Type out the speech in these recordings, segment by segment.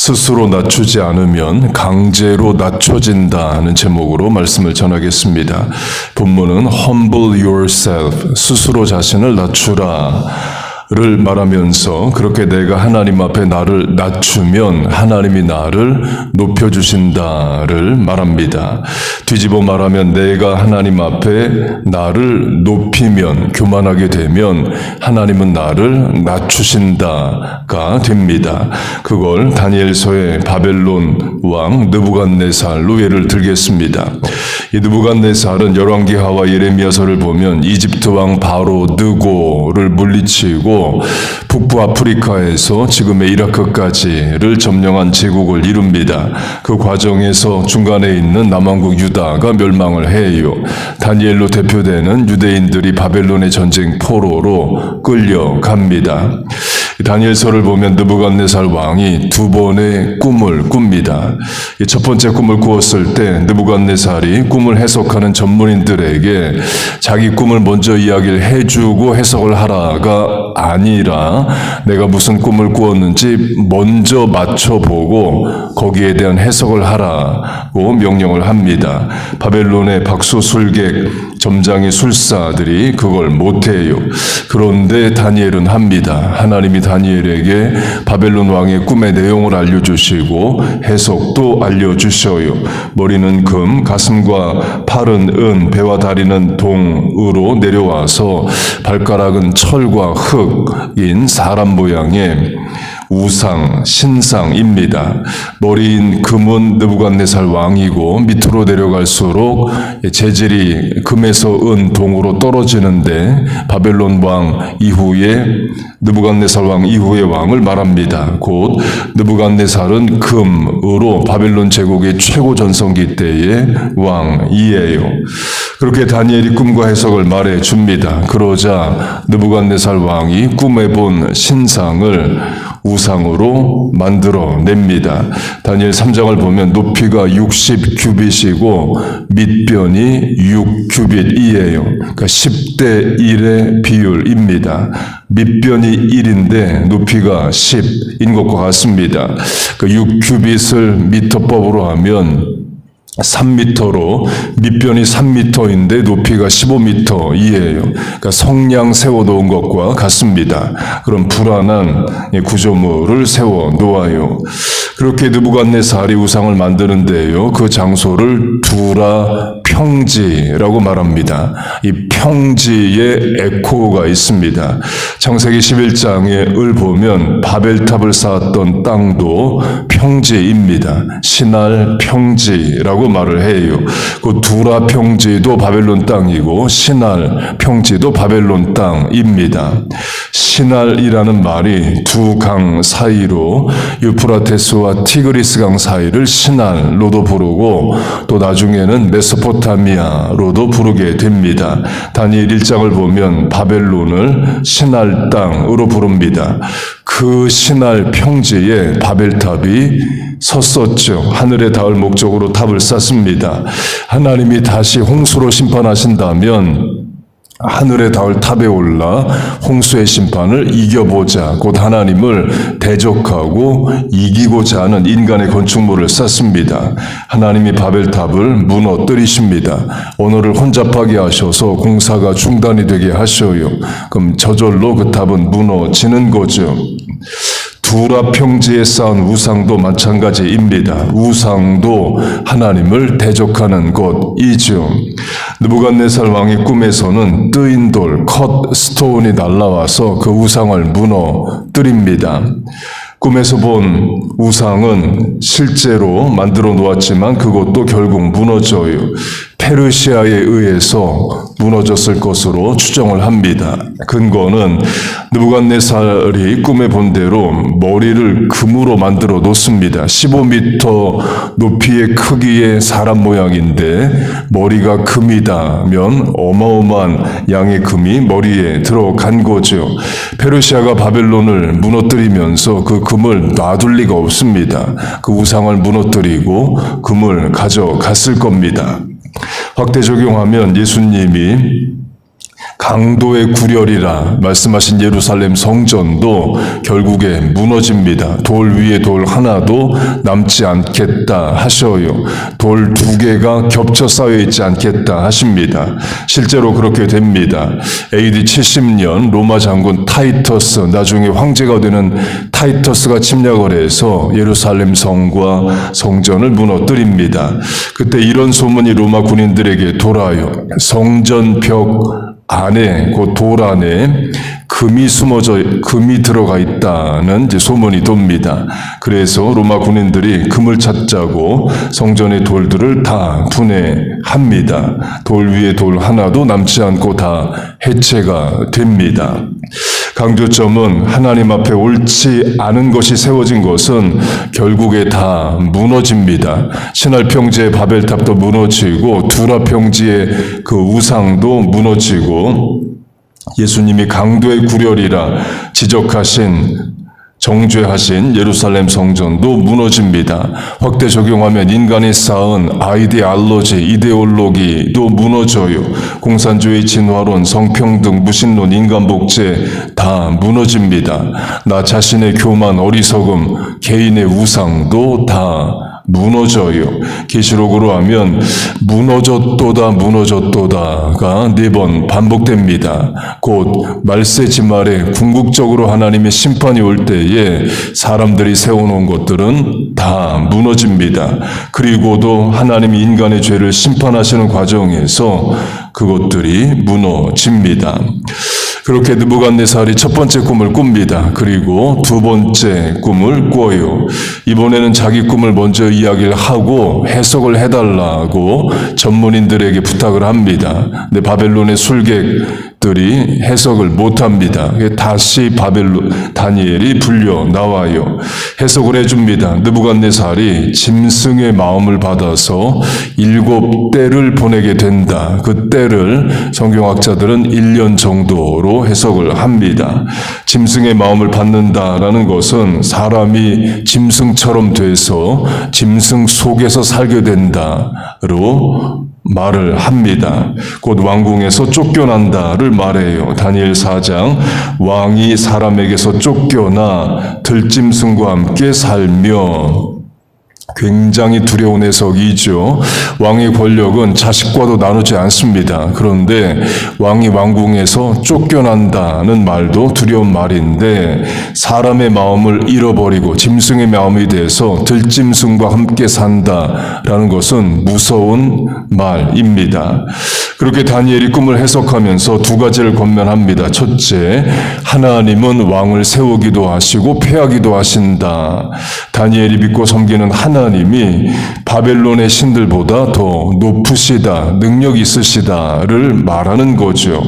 스스로 낮추지 않으면 강제로 낮춰진다는 제목으로 말씀을 전하겠습니다. 본문은 Humble yourself, 스스로 자신을 낮추라 를 말하면서 그렇게 내가 하나님 앞에 나를 낮추면 하나님이 나를 높여주신다를 말합니다. 뒤집어 말하면 내가 하나님 앞에 나를 높이면, 교만하게 되면 하나님은 나를 낮추신다가 됩니다. 그걸 다니엘서의 바벨론 왕 느부갓네살로 예를 들겠습니다. 이 느부갓네살은 열왕기하와 예레미야서를 보면 이집트 왕 바로 느고를 물리치고 북부 아프리카에서 지금의 이라크까지를 점령한 제국을 이룹니다. 그 과정에서 중간에 있는 남왕국 유다가 멸망을 해요. 다니엘로 대표되는 유대인들이 바벨론의 전쟁 포로로 끌려갑니다. 다니엘서를 보면 느부갓네살 왕이 두 번의 꿈을 꿉니다. 첫 번째 꿈을 꾸었을 때 느부갓네살이 꿈을 해석하는 전문인들에게 자기 꿈을 먼저 이야기를 해주고 해석을 하라가 아니라 내가 무슨 꿈을 꾸었는지 먼저 맞춰보고 거기에 대한 해석을 하라고 명령을 합니다. 바벨론의 박수술객 점장의 술사들이 그걸 못해요. 그런데 다니엘은 합니다. 하나님이 다니엘에게 바벨론 왕의 꿈의 내용을 알려주시고 해석도 알려주셔요. 머리는 금, 가슴과 팔은 은, 배와 다리는 동으로 내려와서 발가락은 철과 흙인 사람 모양의 우상, 신상입니다. 머리인 금은 느부갓네살 왕이고 밑으로 내려갈수록 재질이 금에서 은, 동으로 떨어지는데 바벨론 왕 이후에 느부갓네살 왕 이후의 왕을 말합니다. 곧 느부갓네살은 금으로 바벨론 제국의 최고 전성기 때의 왕이에요. 그렇게 다니엘이 꿈과 해석을 말해 줍니다. 그러자 느부갓네살 왕이 꿈에 본 신상을 우상으로 만들어냅니다. 다니엘 3장을 보면 높이가 60규빗이고 밑변이 6규빗이에요. 그러니까 10대 1의 비율입니다. 밑변이 1인데 높이가 10인 것과 같습니다. 그 6규빗을 미터법으로 하면 3m로 밑변이 3m인데 높이가 15m이에요. 그러니까 성냥 세워 놓은 것과 같습니다. 그런 불안한 구조물을 세워 놓아요. 그렇게 느부갓네살이 우상을 만드는데요. 그 장소를 두라 평지라고 말합니다. 이 평지에 에코가 있습니다. 창세기 11장에 을 보면 바벨탑을 쌓았던 땅도 평지입니다. 시날 평지라고 말을 해요. 그 두라 평지도 바벨론 땅이고 시날 평지도 바벨론 땅입니다. 시날이라는 말이 두 강 사이로 유프라테스와 티그리스 강 사이를 시날로도 부르고 또 나중에는 메소포타미아로도 부르게 됩니다. 다니엘 1장을 보면 바벨론을 시날 땅으로 부릅니다. 그 시날 평지에 바벨탑이 섰었죠. 하늘에 닿을 목적으로 탑을 쌓습니다. 하나님이 다시 홍수로 심판하신다면 하늘에 닿을 탑에 올라 홍수의 심판을 이겨보자. 곧 하나님을 대적하고 이기고자 하는 인간의 건축물을 쌓습니다. 하나님이 바벨탑을 무너뜨리십니다. 언어를 혼잡하게 하셔서 공사가 중단이 되게 하셔요. 그럼 저절로 그 탑은 무너지는 거죠. 두라 평지에 쌓은 우상도 마찬가지입니다. 우상도 하나님을 대적하는 것이죠. 느부갓네살 왕의 꿈에서는 뜨인 돌, 컷 스톤이 날아와서 그 우상을 무너뜨립니다. 꿈에서 본 우상은 실제로 만들어 놓았지만 그것도 결국 무너져요. 페르시아에 의해서 무너졌을 것으로 추정을 합니다. 근거는 느부갓네살이 꿈에 본 대로 머리를 금으로 만들어 놓습니다. 15m 높이의 크기의 사람 모양인데 머리가 금이다면 어마어마한 양의 금이 머리에 들어간 거죠. 페르시아가 바벨론을 무너뜨리면서 그 금을 놔둘 리가 없습니다. 그 우상을 무너뜨리고 금을 가져갔을 겁니다. 확대 적용하면 예수님이 강도의 구렬이라 말씀하신 예루살렘 성전도 결국에 무너집니다. 돌 위에 돌 하나도 남지 않겠다 하셔요. 돌 2개가 겹쳐 쌓여 있지 않겠다 하십니다. 실제로 그렇게 됩니다. AD 70년 로마 장군 타이터스, 나중에 황제가 되는 타이터스가 침략을 해서 예루살렘 성과 성전을 무너뜨립니다. 그때 이런 소문이 로마 군인들에게 돌아요. 성전 벽 안에, 그 돌 안에 금이 들어가 있다는 이제 소문이 돕니다. 그래서 로마 군인들이 금을 찾자고 성전의 돌들을 다 분해합니다. 돌 위에 돌 하나도 남지 않고 다 해체가 됩니다. 강조점은 하나님 앞에 옳지 않은 것이 세워진 것은 결국에 다 무너집니다. 신할 평지의 바벨탑도 무너지고 두라 평지의 그 우상도 무너지고 예수님이 강도의 구렬이라 지적하신 정죄하신 예루살렘 성전도 무너집니다. 확대 적용하면 인간이 쌓은 아이디올로지, 이데올로기도 무너져요. 공산주의 진화론, 성평등, 무신론, 인간복제 다 무너집니다. 나 자신의 교만, 어리석음, 개인의 우상도 다 무너져요. 계시록으로 하면 무너졌도다 무너졌도다가 4번 반복됩니다. 곧 말세 지말에 궁극적으로 하나님의 심판이 올 때에 사람들이 세워놓은 것들은 다 무너집니다. 그리고도 하나님이 인간의 죄를 심판하시는 과정에서 그것들이 무너집니다. 그렇게 느부갓네살이 첫 번째 꿈을 꿉니다. 그리고 두 번째 꿈을 꿔요. 이번에는 자기 꿈을 먼저 이야기를 하고 해석을 해달라고 전문인들에게 부탁을 합니다. 근데 바벨론의 술객들이 해석을 못합니다. 다시 다니엘이 불려 나와요. 해석을 해줍니다. 느부갓네살이 짐승의 마음을 받아서 7때를 보내게 된다. 그 때를 성경학자들은 1년 정도로 해석을 합니다. 짐승의 마음을 받는다라는 것은 사람이 짐승처럼 돼서 짐승 속에서 살게 된다로 말을 합니다. 곧 왕궁에서 쫓겨난다를 말해요. 다니엘 4장 왕이 사람에게서 쫓겨나 들짐승과 함께 살며 굉장히 두려운 해석이죠. 왕의 권력은 자식과도 나누지 않습니다. 그런데 왕이 왕궁에서 쫓겨난다는 말도 두려운 말인데 사람의 마음을 잃어버리고 짐승의 마음이 돼서 들짐승과 함께 산다라는 것은 무서운 말입니다. 그렇게 다니엘이 꿈을 해석하면서 두 가지를 권면합니다. 첫째, 하나님은 왕을 세우기도 하시고 패하기도 하신다. 다니엘이 믿고 섬기는 하나님이 바벨론의 신들보다 더 높으시다, 능력 있으시다를 말하는 거죠.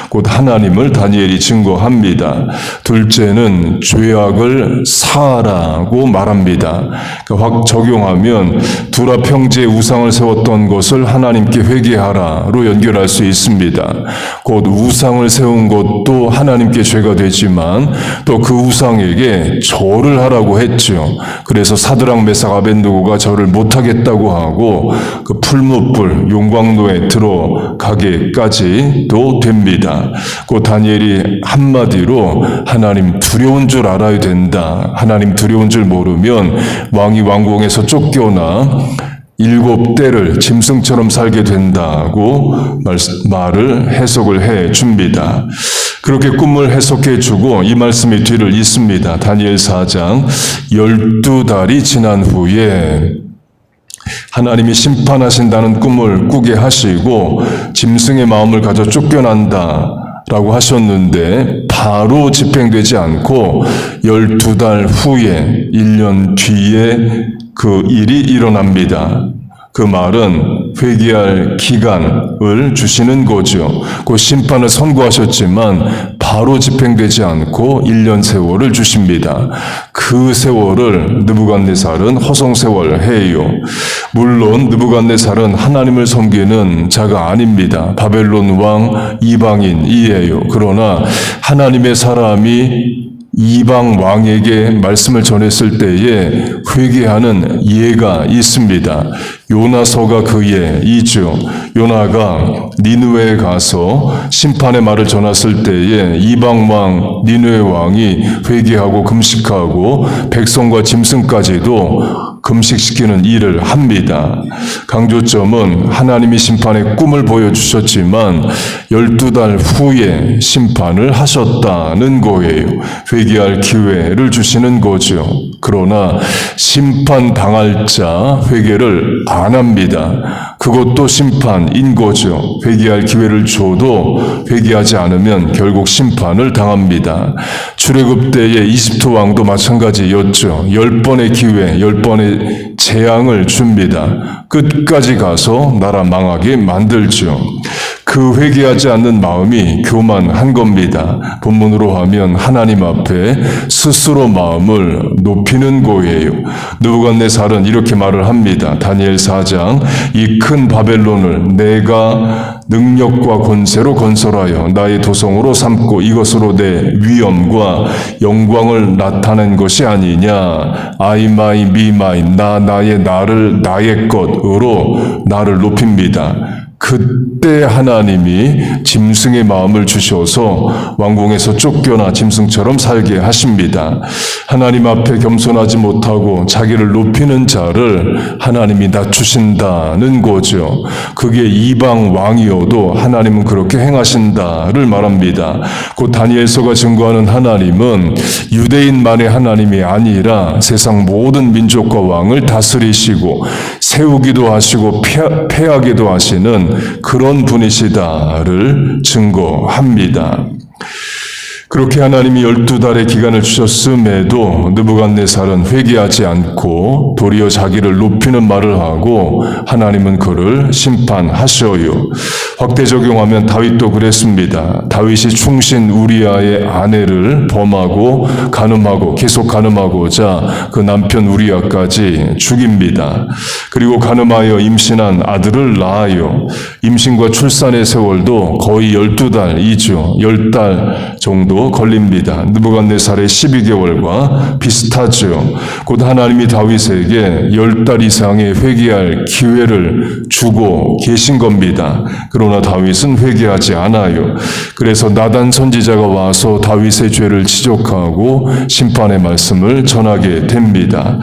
곧 하나님을 다니엘이 증거합니다. 둘째는 죄악을 사하라고 말합니다. 그러니까 확 적용하면 두라 평지에 우상을 세웠던 것을 하나님께 회개하라로 연결할 수 있습니다. 곧 우상을 세운 것도 하나님께 죄가 되지만 또 그 우상에게 절을 하라고 했죠. 그래서 사드락 메삭 아벤느고가 절을 못하겠다고 하고 그 풀무불 용광로에 들어가게까지도 됩니다. 그 다니엘이 한마디로 하나님 두려운 줄 알아야 된다. 하나님 두려운 줄 모르면 왕이 왕궁에서 쫓겨나 7때를 짐승처럼 살게 된다고 말을 해석을 해 줍니다. 그렇게 꿈을 해석해 주고 이 말씀의 뒤를 잇습니다. 다니엘 4장 12달이 지난 후에 하나님이 심판하신다는 꿈을 꾸게 하시고 짐승의 마음을 가져 쫓겨난다 라고 하셨는데 바로 집행되지 않고 12달 후에 1년 뒤에 그 일이 일어납니다. 그 말은 회개할 기간을 주시는 거죠. 그 심판을 선고하셨지만 바로 집행되지 않고 1년 세월을 주십니다. 그 세월을 느부갓네살은 허송세월 해요. 물론 느부갓네살은 하나님을 섬기는 자가 아닙니다. 바벨론 왕 이방인이에요. 그러나 하나님의 사람이 이방 왕에게 말씀을 전했을 때에 회개하는 예가 있습니다. 요나서가 그 예이죠. 요나가 니느웨에 가서 심판의 말을 전했을 때에 이방 왕 니느웨 왕이 회개하고 금식하고 백성과 짐승까지도 금식시키는 일을 합니다. 강조점은 하나님이 심판의 꿈을 보여주셨지만 12달 후에 심판을 하셨다는 거예요. 회개할 기회를 주시는 거죠. 그러나 심판당할 자 회개를 안 합니다. 그것도 심판인 거죠. 회개할 기회를 줘도 회개하지 않으면 결국 심판을 당합니다. 출애굽 때의 이집트 왕도 마찬가지였죠. 10번의 기회, 10번의 재앙을 줍니다. 끝까지 가서 나라 망하게 만들죠. 그 회개하지 않는 마음이 교만한 겁니다. 본문으로 하면 하나님 앞에 스스로 마음을 높이는 거예요. 느부갓네살은 이렇게 말을 합니다. 다니엘 4장 이 큰 바벨론을 내가 능력과 권세로 건설하여 나의 도성으로 삼고 이것으로 내 위엄과 영광을 나타낸 것이 아니냐. I my me mine 나의 나를 나의 것으로 나를 높입니다. 그때 하나님이 짐승의 마음을 주셔서 왕궁에서 쫓겨나 짐승처럼 살게 하십니다. 하나님 앞에 겸손하지 못하고 자기를 높이는 자를 하나님이 낮추신다는 거죠. 그게 이방 왕이어도 하나님은 그렇게 행하신다를 말합니다. 곧 다니엘서가 증거하는 하나님은 유대인만의 하나님이 아니라 세상 모든 민족과 왕을 다스리시고 세우기도 하시고 패하기도 하시는 그런 분이시다를 증거합니다. 그렇게 하나님이 12달의 기간을 주셨음에도 느부갓네살은 회개하지 않고 도리어 자기를 높이는 말을 하고 하나님은 그를 심판하셔요. 확대 적용하면 다윗도 그랬습니다. 다윗이 충신 우리아의 아내를 범하고 간음하고 계속 간음하고자 그 남편 우리아까지 죽입니다. 그리고 간음하여 임신한 아들을 낳아요. 임신과 출산의 세월도 거의 12달이죠. 10달 정도 걸립니다. 느부갓네살의 12개월과 비슷하죠. 곧 하나님이 다윗에게 10달 이상의 회개할 기회를 주고 계신 겁니다. 그러나 다윗은 회개하지 않아요. 그래서 나단 선지자가 와서 다윗의 죄를 지적하고 심판의 말씀을 전하게 됩니다.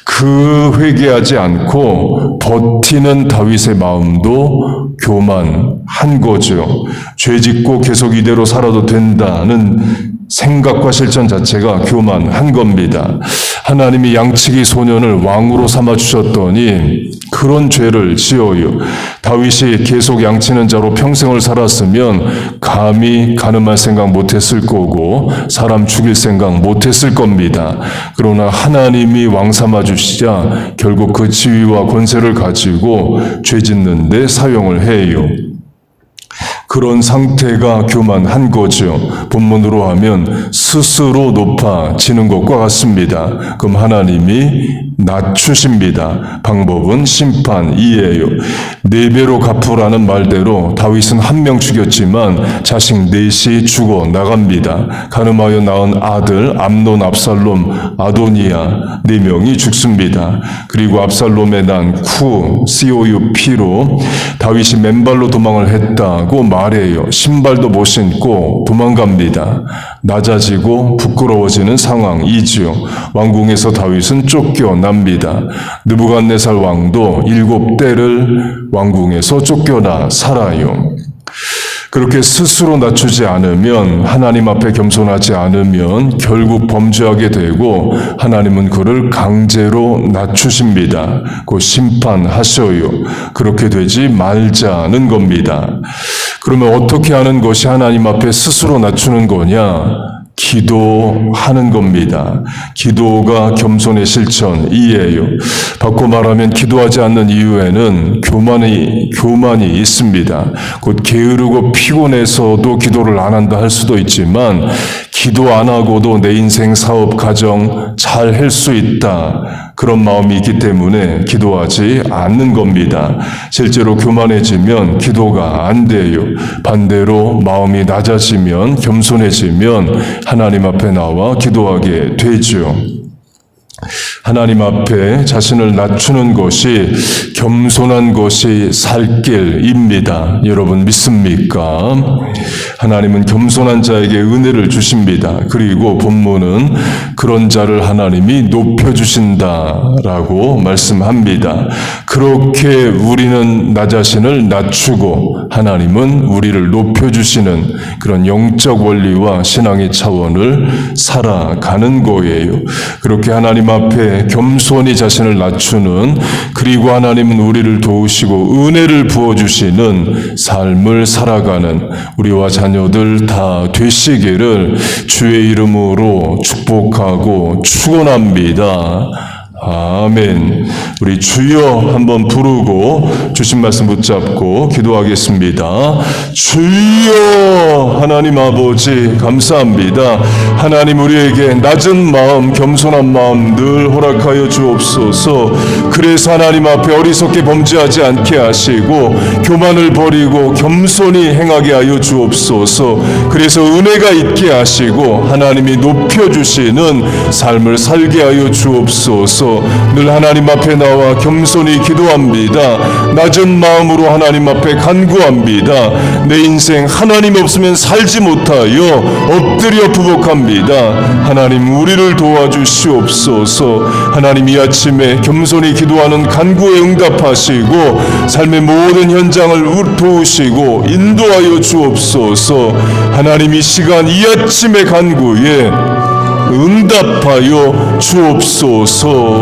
그 회개하지 않고 버티는 다윗의 마음도 교만한 거죠. 죄 짓고 계속 이대로 살아도 된다는 생각과 실천 자체가 교만한 겁니다. 하나님이 양치기 소년을 왕으로 삼아 주셨더니 그런 죄를 지어요. 다윗이 계속 양치는 자로 평생을 살았으면 감히 간음할 생각 못했을 거고 사람 죽일 생각 못했을 겁니다. 그러나 하나님이 왕 삼아 주시자 결국 그 지위와 권세를 가지고 죄 짓는 데 사용을 해요. 그런 상태가 교만한 거죠. 본문으로 하면 스스로 높아지는 것과 같습니다. 그럼 하나님이 낮추십니다. 방법은 심판이에요. 4배로 갚으라는 말대로 다윗은 1명 죽였지만 자식 4이 죽어 나갑니다. 간음하여 낳은 아들 암논, 압살롬, 아도니아 4명이 죽습니다. 그리고 압살롬의 난 쿠, COUP로 다윗이 맨발로 도망을 했다고 말해요. 신발도 못 신고 도망갑니다. 낮아지고 부끄러워지는 상황이지요. 왕궁에서 다윗은 쫓겨납니다. 느부갓네살 왕도 7대를 왕궁에서 쫓겨나 살아요. 그렇게 스스로 낮추지 않으면, 하나님 앞에 겸손하지 않으면 결국 범죄하게 되고 하나님은 그를 강제로 낮추십니다. 곧 심판하셔요. 그렇게 되지 말자는 겁니다. 그러면 어떻게 하는 것이 하나님 앞에 스스로 낮추는 거냐? 기도하는 겁니다. 기도가 겸손의 실천이에요. 바꿔 말하면 기도하지 않는 이유에는 교만이 있습니다. 곧 게으르고 피곤해서도 기도를 안 한다 할 수도 있지만 기도 안 하고도 내 인생, 사업, 가정 잘 할 수 있다. 그런 마음이 있기 때문에 기도하지 않는 겁니다. 실제로 교만해지면 기도가 안 돼요. 반대로 마음이 낮아지면, 겸손해지면 하나님 앞에 나와 기도하게 되죠. 하나님 앞에 자신을 낮추는 것이 겸손한 것이 살 길입니다. 여러분 믿습니까? 하나님은 겸손한 자에게 은혜를 주십니다. 그리고 본문은 그런 자를 하나님이 높여주신다라고 말씀합니다. 그렇게 우리는 나 자신을 낮추고 하나님은 우리를 높여주시는 그런 영적 원리와 신앙의 차원을 살아가는 거예요. 그렇게 하나님 앞에 겸손히 자신을 낮추는, 그리고 하나님은 우리를 도우시고 은혜를 부어주시는 삶을 살아가는 우리와 자녀들 다 되시기를 주의 이름으로 축복하고 축원합니다. 아멘. 우리 주여 한번 부르고 주신 말씀 붙잡고 기도하겠습니다. 주여, 하나님 아버지 감사합니다. 하나님 우리에게 낮은 마음, 겸손한 마음 늘 허락하여 주옵소서. 그래서 하나님 앞에 어리석게 범죄하지 않게 하시고 교만을 버리고 겸손히 행하게 하여 주옵소서. 그래서 은혜가 있게 하시고 하나님이 높여주시는 삶을 살게 하여 주옵소서. 늘 하나님 앞에 나와 겸손히 기도합니다. 낮은 마음으로 하나님 앞에 간구합니다. 내 인생 하나님 없으면 살지 못하여 엎드려 부복합니다. 하나님 우리를 도와주시옵소서. 하나님 이 아침에 겸손히 기도하는 간구에 응답하시고 삶의 모든 현장을 도우시고 인도하여 주옵소서. 하나님 이 시간 이 아침의 간구에 응답하여 주옵소서.